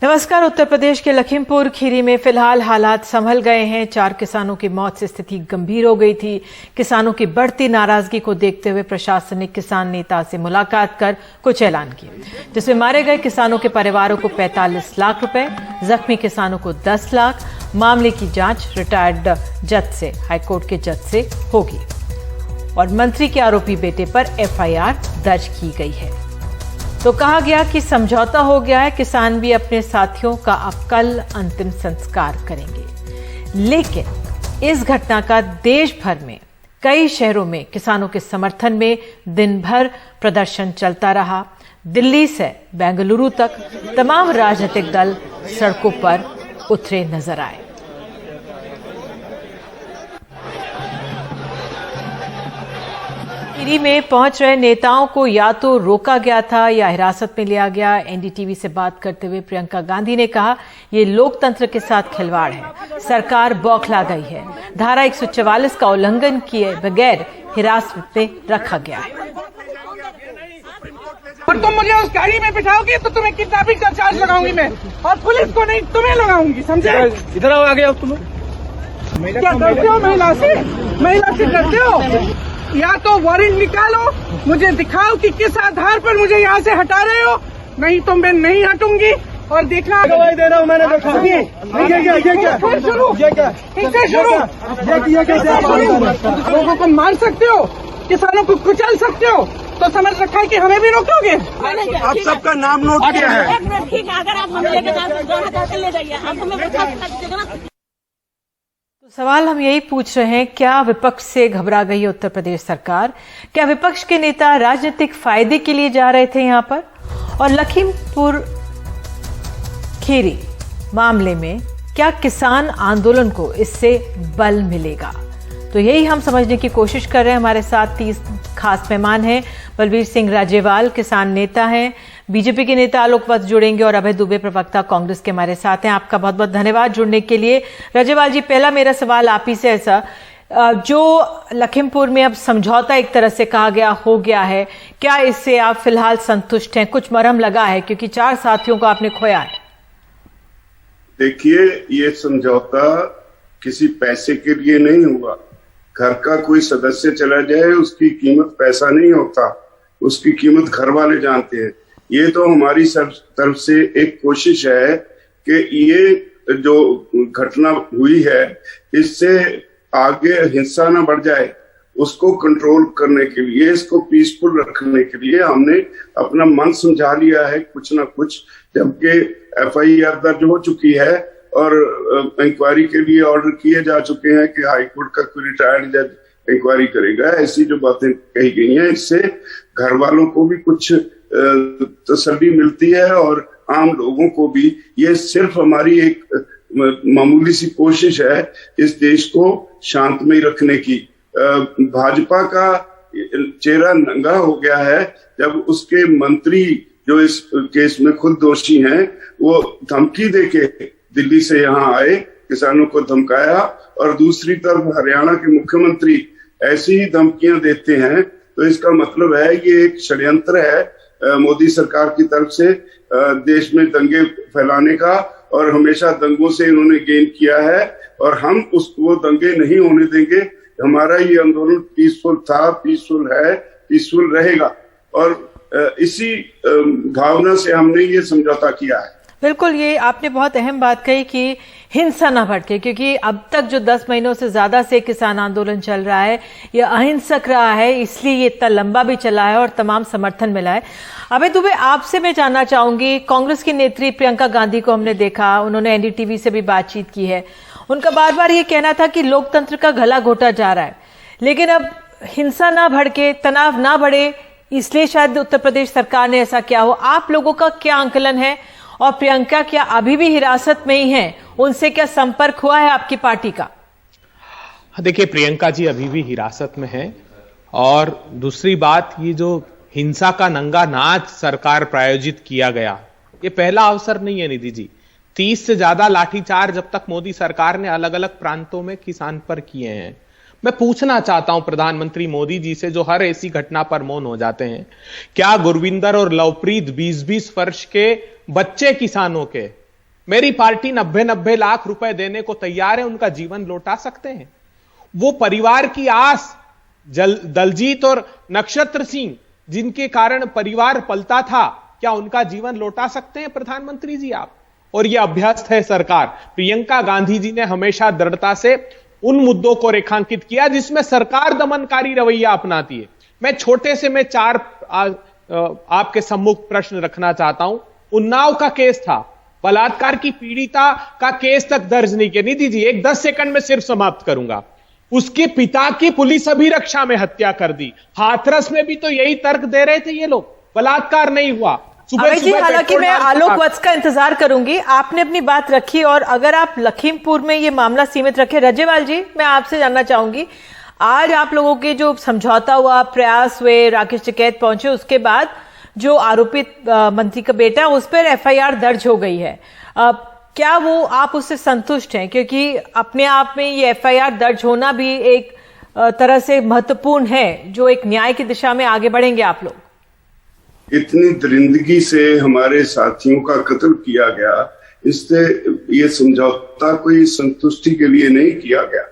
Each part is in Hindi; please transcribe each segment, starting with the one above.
नमस्कार। उत्तर प्रदेश के लखीमपुर खीरी में फिलहाल हालात संभल गए हैं। 4 किसानों की मौत से स्थिति गंभीर हो गई थी। किसानों की बढ़ती नाराजगी को देखते हुए प्रशासन ने किसान नेता से मुलाकात कर कुछ ऐलान किए, जिसमें मारे गए किसानों के परिवारों को 45 लाख रुपए, जख्मी किसानों को 10 लाख। मामले की जांच रिटायर्ड जज से, हाईकोर्ट के जज से होगी और मंत्री के आरोपी बेटे पर एफआईआर दर्ज की गई है। तो कहा गया कि समझौता हो गया है, किसान भी अपने साथियों का अब कल अंतिम संस्कार करेंगे। लेकिन इस घटना का देश भर में कई शहरों में किसानों के समर्थन में दिन भर प्रदर्शन चलता रहा। दिल्ली से बेंगलुरु तक तमाम राजनीतिक दल सड़कों पर उतरे नजर आए। खीरी में पहुंच रहे नेताओं को या तो रोका गया था या हिरासत में लिया गया। एनडीटीवी से बात करते हुए प्रियंका गांधी ने कहा, ये लोकतंत्र के साथ खिलवाड़ है, सरकार बौखला गई है। धारा 144 का उल्लंघन किए बगैर हिरासत में रखा गया है। और तुम मुझे उस गाड़ी में बिठाओगे तो तुम्हें किडनैपिंग का चार्ज लगाऊंगी मैं, और पुलिस को नहीं तुम्हें लगाऊंगी, समझे? इधर आओ, आ गए तुम। क्या करते हो महिला से करते हो? या तो वारंट निकालो, मुझे दिखाओ कि किस आधार पर मुझे यहाँ से हटा रहे हो, नहीं तो मैं नहीं हटूंगी। और देखना गवाही दे रहा हूँ मैंने, देखा लोगों को मार सकते हो, किसानों को कुचल सकते हो, तो समझ रखा है कि हमें भी रोकोगे। आप सबका नाम नोट किया है। ठीक है, अगर आप हम लेके ले जाइए, आप हमें बता दीजिएगा ना। तो सवाल हम यही पूछ रहे हैं, क्या विपक्ष से घबरा गई है उत्तर प्रदेश सरकार? क्या विपक्ष के नेता राजनीतिक फायदे के लिए जा रहे थे यहां पर? और लखीमपुर खीरी मामले में क्या किसान आंदोलन को इससे बल मिलेगा? तो यही हम समझने की कोशिश कर रहे हैं। हमारे साथ 30 खास मेहमान हैं। बलबीर सिंह राजेवाल किसान नेता हैं, बीजेपी के नेता आलोक वत्स जुड़ेंगे और अभय दुबे प्रवक्ता कांग्रेस के हमारे साथ हैं। आपका बहुत बहुत धन्यवाद जुड़ने के लिए। राजेवाल जी, पहला मेरा सवाल आप ही से ऐसा, जो लखीमपुर में अब समझौता एक तरह से कहा गया हो गया है, क्या इससे आप फिलहाल संतुष्ट हैं? कुछ मरहम लगा है क्योंकि 4 साथियों को आपने खोया है। देखिए, ये समझौता किसी पैसे के लिए नहीं हुआ। घर का कोई सदस्य चला जाए उसकी कीमत पैसा नहीं होता, उसकी कीमत घर वाले जानते हैं। ये तो हमारी तरफ से एक कोशिश है कि ये जो घटना हुई है इससे आगे हिंसा ना बढ़ जाए, उसको कंट्रोल करने के लिए, इसको पीसफुल रखने के लिए हमने अपना मन समझा लिया है कुछ ना कुछ। जबकि एफआईआर दर्ज हो चुकी है और इंक्वायरी के लिए ऑर्डर किए जा चुके हैं कि हाईकोर्ट का कोई रिटायर्ड जज इंक्वायरी करेगा। ऐसी जो बातें कही गई हैं, इससे घर वालों को भी कुछ तसल्ली मिलती है और आम लोगों को भी। ये सिर्फ हमारी एक मामूली सी कोशिश है इस देश को शांतमय रखने की। भाजपा का चेहरा नंगा हो गया है जब उसके मंत्री, जो इस केस में खुद दोषी हैं, वो धमकी देके दिल्ली से यहाँ आए, किसानों को धमकाया, और दूसरी तरफ हरियाणा के मुख्यमंत्री ऐसी ही धमकियां देते हैं। तो इसका मतलब है ये एक षड्यंत्र है मोदी सरकार की तरफ से देश में दंगे फैलाने का, और हमेशा दंगों से इन्होंने गेन किया है और हम उसको दंगे नहीं होने देंगे। हमारा ये आंदोलन पीसफुल था, पीसफुल है, पीसफुल रहेगा, और इसी भावना से हमने ये समझौता किया है। बिल्कुल, ये आपने बहुत अहम बात कही कि हिंसा न भड़के, क्योंकि अब तक जो 10 महीनों से ज्यादा से किसान आंदोलन चल रहा है ये अहिंसक रहा है, इसलिए ये इतना लंबा भी चला है और तमाम समर्थन मिला है। अभय दुबे, आपसे मैं जानना चाहूंगी, कांग्रेस की नेत्री प्रियंका गांधी को हमने देखा, उन्होंने एनडीटीवी से भी बातचीत की है। उनका बार बार ये कहना था कि लोकतंत्र का गला घोटा जा रहा है, लेकिन अब हिंसा ना भड़के, तनाव ना बढ़े, इसलिए शायद उत्तर प्रदेश सरकार ने ऐसा किया हो। आप लोगों का क्या आंकलन है? और प्रियंका क्या अभी भी हिरासत में ही हैं? उनसे क्या संपर्क हुआ है आपकी पार्टी का? देखिए, प्रियंका जी अभी भी हिरासत में हैं। और दूसरी बात, ये जो हिंसा का नंगा नाच सरकार प्रायोजित किया गया, ये पहला अवसर नहीं है निधि जी। 30 से ज्यादा लाठीचार्ज अब तक मोदी सरकार ने अलग अलग प्रांतों में किसान पर किए हैं। मैं पूछना चाहता हूं प्रधानमंत्री मोदी जी से, जो हर ऐसी घटना पर मौन हो जाते हैं, क्या गुरविंदर और लवप्रीत 20-20 वर्ष के बच्चे किसानों के मेरी पार्टी 90-90 लाख रुपए देने को तैयार है, उनका जीवन लौटा सकते हैं। वो परिवार की आस दलजीत और नक्षत्र सिंह, जिनके कारण परिवार पलता था, क्या उनका जीवन लौटा सकते हैं प्रधानमंत्री जी आप? और यह अभ्यस्त है सरकार। प्रियंका गांधी जी ने हमेशा दृढ़ता से उन मुद्दों को रेखांकित किया जिसमें सरकार दमनकारी रवैया अपनाती है। मैं छोटे से चार आपके सम्मुख प्रश्न रखना चाहता हूं। उन्नाव का केस था, बलात्कार की पीड़िता का केस तक दर्ज नहीं किया। निधि जी, 10 सेकंड में सिर्फ समाप्त करूंगा। उसके पिता की पुलिस अभिरक्षा में हत्या कर दी। हाथरस में भी तो यही तर्क दे रहे थे ये लोग, बलात्कार नहीं हुआ। अभय जी, हालांकि मैं आलोक वत्स का इंतजार करूंगी। आपने अपनी बात रखी, और अगर आप लखीमपुर में ये मामला सीमित रखे, रजेवाल जी मैं आपसे जानना चाहूंगी, आज आप लोगों के जो समझौता हुआ, प्रयास हुए, राकेश टिकैत पहुंचे, उसके बाद जो आरोपित मंत्री का बेटा, उस पर एफआईआर दर्ज हो गई है। क्या वो आप उससे संतुष्ट हैं? क्योंकि अपने आप में ये एफआईआर दर्ज होना भी एक तरह से महत्वपूर्ण है, जो एक न्याय की दिशा में आगे बढ़ेंगे आप लोग। इतनी दरिंदगी से हमारे साथियों का कत्ल किया गया, इससे ये समझौता कोई संतुष्टि के लिए नहीं किया गया।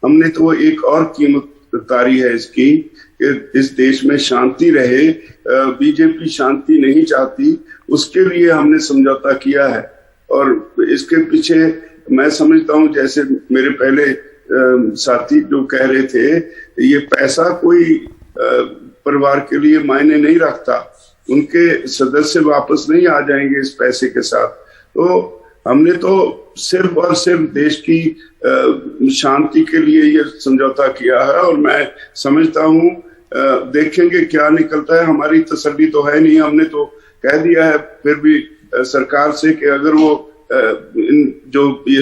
हमने तो एक और कीमत उतारी है इसकी कि इस देश में शांति रहे। बीजेपी शांति नहीं चाहती, उसके लिए हमने समझौता किया है। और इसके पीछे मैं समझता हूं, जैसे मेरे पहले साथी जो कह रहे थे, ये पैसा कोई परिवार के लिए मायने नहीं रखता। उनके सदस्य वापस नहीं आ जाएंगे इस पैसे के साथ। तो हमने तो सिर्फ और सिर्फ देश की शांति के लिए ये समझौता किया है, और मैं समझता हूं देखेंगे क्या निकलता है। हमारी तसल्ली तो है नहीं, हमने तो कह दिया है फिर भी सरकार से कि अगर वो जो ये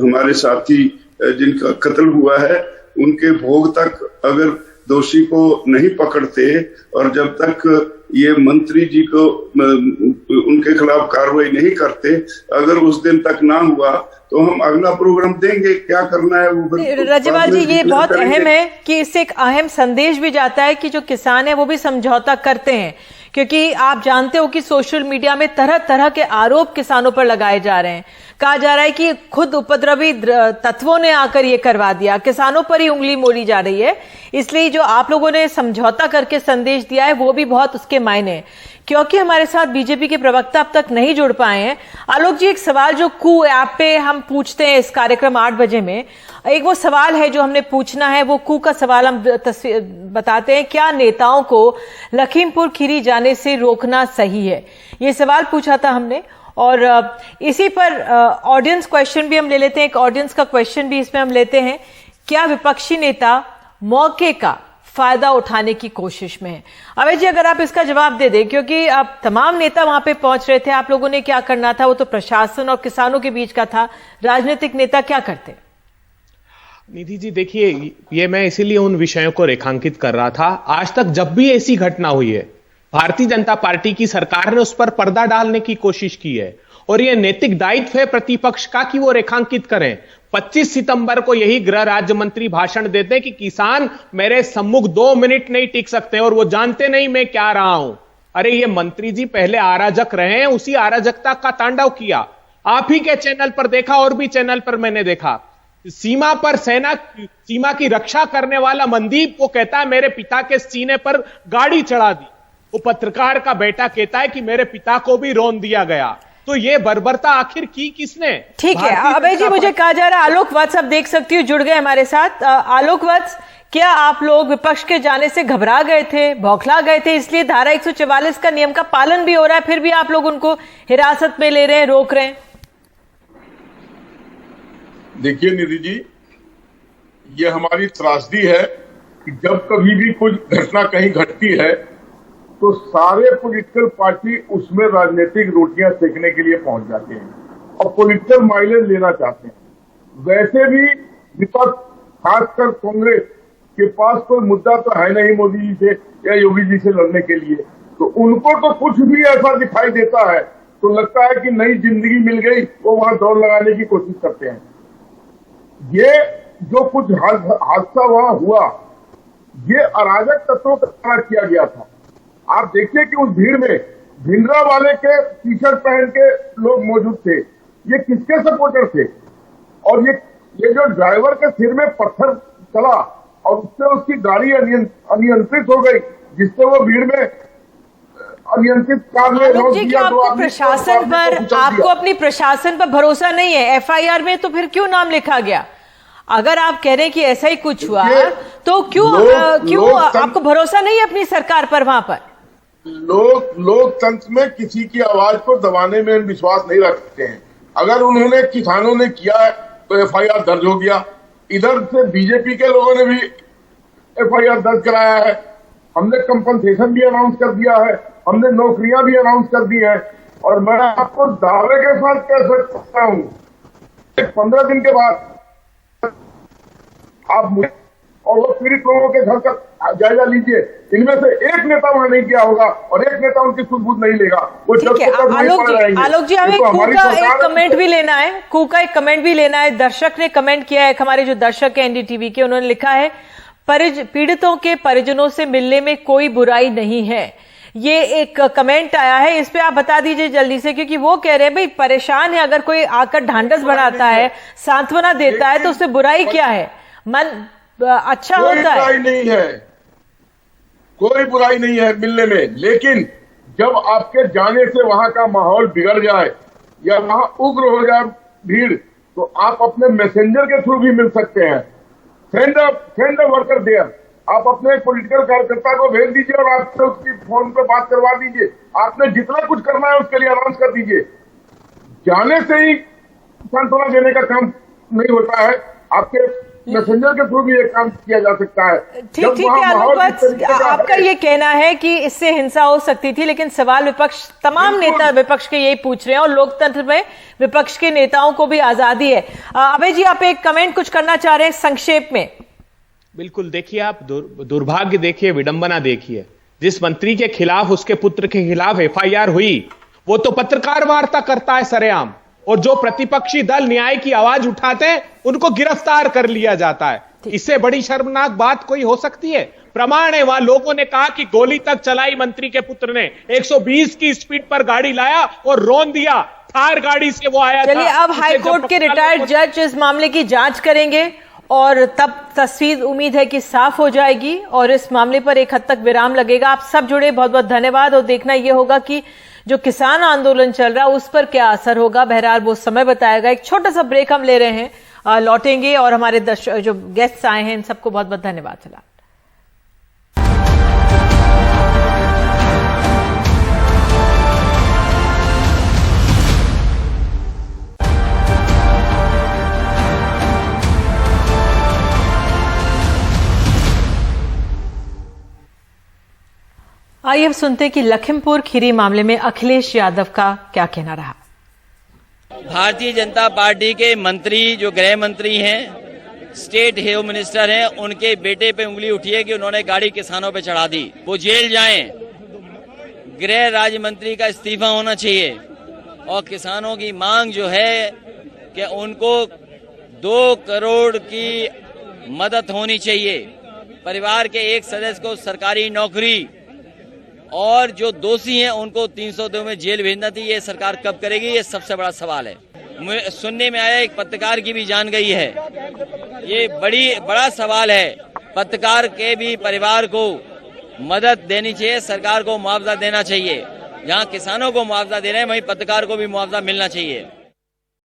हमारे साथी जिनका कत्ल हुआ है, उनके भोग तक अगर दोषी को नहीं पकड़ते, और जब तक ये मंत्री जी को उनके खिलाफ कार्रवाई नहीं करते, अगर उस दिन तक ना हुआ तो हम अगला प्रोग्राम देंगे। क्या करना है वो रजेवाल जी, ये बहुत अहम है कि इससे एक अहम संदेश भी जाता है कि जो किसान है वो भी समझौता करते हैं, क्योंकि आप जानते हो कि सोशल मीडिया में तरह तरह के आरोप किसानों पर लगाए जा रहे हैं। कहा जा रहा है कि खुद उपद्रवी तत्वों ने आकर ये करवा दिया, किसानों पर ही उंगली मोड़ी जा रही है। इसलिए जो आप लोगों ने समझौता करके संदेश दिया है, वो भी बहुत उसके मायने हैं। क्योंकि हमारे साथ बीजेपी के प्रवक्ता अब तक नहीं जुड़ पाए हैं, आलोक जी, एक सवाल जो कू ऐप पे हम पूछते हैं इस कार्यक्रम 8 बजे में, एक वो सवाल है जो हमने पूछना है, वो कू का सवाल हम बताते हैं, क्या नेताओं को लखीमपुर खीरी जाने से रोकना सही है? ये सवाल पूछा था हमने, और इसी पर ऑडियंस क्वेश्चन भी हम ले लेते हैं। एक ऑडियंस का क्वेश्चन भी इसमें हम लेते हैं, क्या विपक्षी नेता मौके का फायदा उठाने की कोशिश में है? अभय जी, अगर आप इसका जवाब दे दें, क्योंकि अब तमाम नेता वहां पे पहुंच रहे थे, आप लोगों ने क्या करना था, वो तो प्रशासन और किसानों के बीच का था। राजनीतिक नेता क्या करते? निधि जी, देखिए, ये मैं इसीलिए उन विषयों को रेखांकित कर रहा था। आज तक जब भी ऐसी घटना हुई है, भारतीय जनता पार्टी की सरकार ने उस पर पर्दा डालने की कोशिश की है, और यह नैतिक दायित्व है प्रतिपक्ष का कि वो रेखांकित करें। 25 सितंबर को यही गृह राज्य मंत्री भाषण देते हैं कि किसान मेरे सम्मुख 2 मिनट नहीं टिक सकते, और वो जानते नहीं मैं क्या रहा हूं। अरे ये मंत्री जी पहले अराजक रहे हैं, उसी अराजकता का तांडव किया। आप ही के चैनल पर देखा, और भी चैनल पर मैंने देखा, सीमा पर सीमा की रक्षा करने वाला मनदीप को कहता है मेरे पिता के सीने पर गाड़ी चढ़ा दी। वो पत्रकार का बेटा कहता है कि मेरे पिता को भी रौंद दिया गया। तो ये बर्बरता आखिर की किसने? ठीक है अभय जी, मुझे कहा जा रहा है आलोक वत्स, अब देख सकती हूँ जुड़ गए हमारे साथ। आलोक वत्स, क्या आप लोग विपक्ष के जाने से घबरा गए थे, बौखला गए थे, इसलिए धारा 144 का नियम का पालन भी हो रहा है, फिर भी आप लोग उनको हिरासत में ले रहे हैं, रोक रहे हैं? देखिए निधि जी, ये हमारी त्रासदी है कि जब कभी भी कुछ घटना कहीं घटती है तो सारे पॉलिटिकल पार्टी उसमें राजनीतिक रोटियां सेकने के लिए पहुंच जाते हैं और पॉलिटिकल माइलेज लेना चाहते हैं। वैसे भी विपक्ष, खासकर कांग्रेस के पास कोई मुद्दा तो है नहीं मोदी जी से या योगी जी से लड़ने के लिए, तो उनको तो कुछ भी ऐसा दिखाई देता है तो लगता है कि नई जिंदगी मिल गई, वो वहां दौड़ लगाने की कोशिश करते हैं। ये जो कुछ हादसा वहां हुआ, ये अराजक तत्वों का द्वारा किया गया था। आप देखिए कि उस भीड़ में भिंडरा वाले के टी शर्ट पहन के लोग मौजूद थे, ये किसके सपोर्टर थे? और ये जो ड्राइवर के सिर में पत्थर चला और उससे उसकी गाड़ी अनियंत्रित हो गई, जिससे वो भीड़ में अनियंत्रित कार में आलोक जी, क्या आपको प्रशासन पर, आपको अपनी प्रशासन पर भरोसा नहीं है? एफआईआर में तो फिर क्यों नाम लिखा गया? अगर आप कह रहे हैं कि ऐसा ही कुछ हुआ तो क्यों आपको भरोसा नहीं है अपनी सरकार पर? वहां पर लोकतंत्र में किसी की आवाज को दबाने में विश्वास नहीं रखते हैं। अगर उन्होंने, किसानों ने किया है तो एफआईआर दर्ज हो गया। इधर से बीजेपी के लोगों ने भी एफआईआर दर्ज कराया है। हमने कंपनसेशन भी अनाउंस कर दिया है, हमने नौकरियां भी अनाउंस कर दी है। और मैं आपको दावे के साथ कह सकता हूं 15 दिन के बाद आप और वो पीड़ित लोगों के घर का जायजा लीजिए। इनमें से एक नेता वहां नहीं गया होगा और एक नेता उनकी सुध-बूध नहीं लेगा। वो ठीक है। आलोक जी, हमें कू का एक कमेंट भी लेना है। कू का एक कमेंट भी लेना है। दर्शक ने कमेंट किया है, हमारे जो दर्शक है एनडीटीवी के, उन्होंने लिखा है पीड़ितों के परिजनों से मिलने में कोई बुराई नहीं है। ये एक कमेंट आया है, इस पे आप बता दीजिए जल्दी से, क्योंकि वो कह रहे हैं भाई परेशान है, अगर कोई आकर ढांढस बढ़ाता है, सांत्वना देता है तो उससे बुराई क्या है? मन अच्छा होता है। बुराई नहीं है, कोई बुराई नहीं है मिलने में। लेकिन जब आपके जाने से वहां का माहौल बिगड़ जाए या वहां उग्र हो जाए भीड़, तो आप अपने मैसेंजर के थ्रू भी मिल सकते हैं। Send a worker there. आप अपने पॉलिटिकल कार्यकर्ता को भेज दीजिए और आपसे उसकी फोन पे बात करवा दीजिए। आपने जितना कुछ करना है उसके लिए अनाउंस कर दीजिए। जाने से ही सांत्वना देने का काम नहीं होता है, आपके मैसेंजर के थ्रू भी एक काम किया जा सकता है। ठीक है आलोक, आपका ये कहना है कि इससे हिंसा हो सकती थी, लेकिन सवाल विपक्ष, तमाम नेता विपक्ष के यही पूछ रहे हैं और लोकतंत्र में विपक्ष के नेताओं को भी आजादी है। अभय जी, आप एक कमेंट कुछ करना चाह रहे हैं संक्षेप में? बिल्कुल, देखिए आप दुर्भाग्य देखिए, विडंबना देखिए। जिस मंत्री के खिलाफ, उसके पुत्र के खिलाफ एफआईआर हुई, वो तो पत्रकार वार्ता करता है सरेआम, और जो प्रतिपक्षी दल न्याय की आवाज उठाते हैं उनको गिरफ्तार कर लिया जाता है। इससे बड़ी शर्मनाक बात कोई हो सकती है? प्रमाण है, वहां लोगों ने कहा कि गोली तक चलाई मंत्री के पुत्र ने, 120 की स्पीड पर गाड़ी लाया और रौंद दिया। थार गाड़ी से वो आया। चलिए, अब हाईकोर्ट के रिटायर्ड जज इस मामले की जांच करेंगे और तब तस्वीर उम्मीद है कि साफ हो जाएगी और इस मामले पर एक हद तक विराम लगेगा। आप सब जुड़े, बहुत बहुत धन्यवाद। और देखना यह होगा कि जो किसान आंदोलन चल रहा है उस पर क्या असर होगा। बहरहाल वो समय बताएगा। एक छोटा सा ब्रेक हम ले रहे हैं, लौटेंगे। और हमारे जो गेस्ट्स आए हैं इन सबको बहुत बहुत धन्यवाद। चला आइए अब सुनते हैं कि लखीमपुर खीरी मामले में अखिलेश यादव का क्या कहना रहा। भारतीय जनता पार्टी के मंत्री, जो गृह मंत्री हैं, स्टेट होम मिनिस्टर हैं, उनके बेटे पे उंगली उठी है कि उन्होंने गाड़ी किसानों पे चढ़ा दी। वो जेल जाएं। गृह राज्य मंत्री का इस्तीफा होना चाहिए। और किसानों की मांग जो है कि उनको 2 करोड़ की मदद होनी चाहिए। परिवार के एक सदस्य को सरकारी नौकरी, और जो दोषी हैं उनको 302 में जेल भेजना थी। ये सरकार कब करेगी, ये सबसे बड़ा सवाल है। सुनने में आया एक पत्रकार की भी जान गई है। ये बड़ा सवाल है। पत्रकार के भी परिवार को मदद देनी चाहिए, सरकार को मुआवजा देना चाहिए। जहां किसानों को मुआवजा दे रहे हैं वहीं पत्रकार को भी मुआवजा मिलना चाहिए।